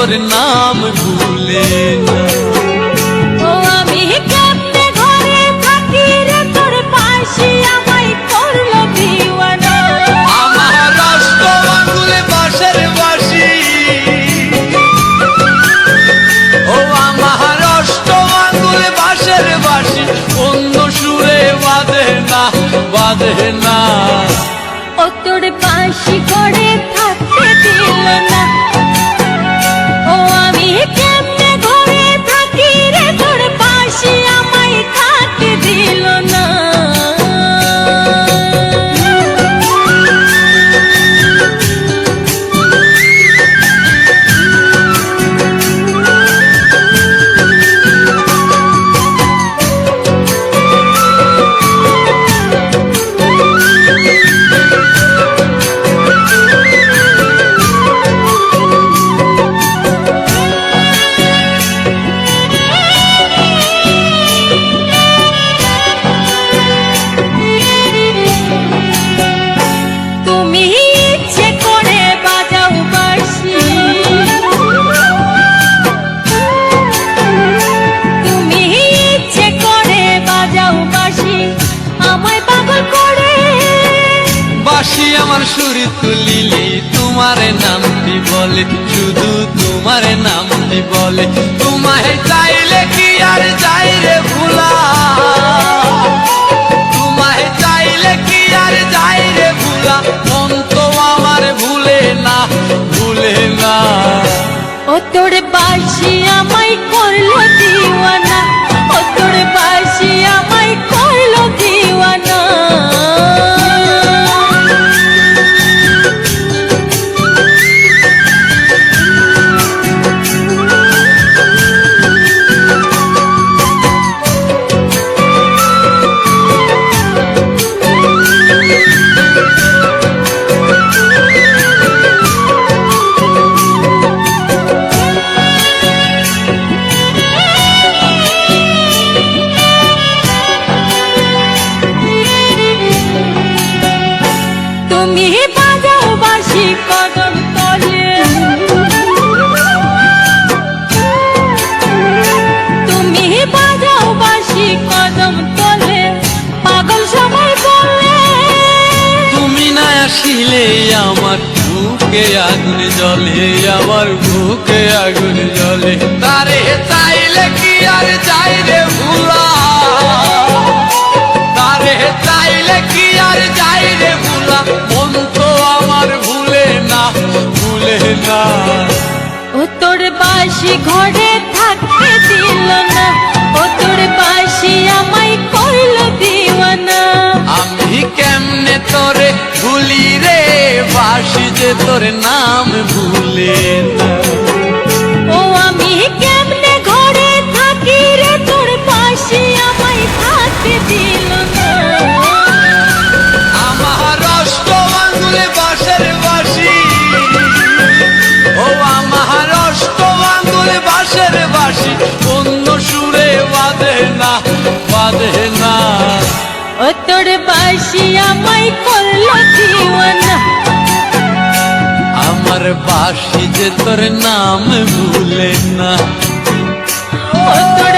তোর নাম ভুলে না। ও আমি কেমনে ঘরে থাকি রে তোর বাঁশি আমায় করলো দিওয়ানা। আমার অষ্ট আঙ্গুলে বাঁশের বাঁশি, ও আমার অষ্ট আঙ্গুলে বাঁশের বাঁশি অন্য সুরে বাঁধে না, বাঁধে না। ও তোর বাঁশি ঘরে থাকতে দিল না। ও আমি কেমনে ঘরে থাকি রে তোর বাঁশি আমায় থাকতে দিল না। বাঁশি আমার সুরে তুলিলি তোমার নামটি বলে, শুধু তোমার নামটি বলে। তোমায় চাইলে কি আর যাই রে ভুলা, তোমায় চাইলে কি আর যাই রে ভুলা, মন তো আমার ভুলে না, ভুলে না। ও তোর বাঁশি আমায় করলো দিওয়ানা। ও তোর বাঁশি আমায় করলো দিওয়ানা। তুমি বাজাও বাঁশি কদম তলে, তুমি বাজাও বাঁশি কদম তলে, পাগল সবাই বলে। তুমি না আসিলে আমার বুকে আগুন জ্বলে, আমার বুকে আগুন জ্বলে। তারে চাইলে কি আর যাই রে ভুলা, তারে চাইলে কি আর যাই রে ভুলা, মন তো আমার ভুলে না, ভুলে না। ও তোর বাঁশি ঘরে থাকতে দিল না। ও তোর বাঁশি আমায় করলো দিওয়ানা। আমি কেমনে তোরে ভুলি রে, বাঁশি যে তোর নাম ভুলে না। ও আমি কেমনে ঘরে থাকি রে তোর বাঁশি আমায় থাকতে দিল না। আমার অষ্ট আঙ্গুলে বাঁশের বাঁশি, ও আমার অষ্ট আঙ্গুলে বাঁশের বাঁশি অন্য সুরে বাঁধে না, বাঁধে না। ও তোর বাঁশি আমায় করলো দিওয়ানা। আমার বাঁশি যে তোর নাম ভুলে না। ও তোর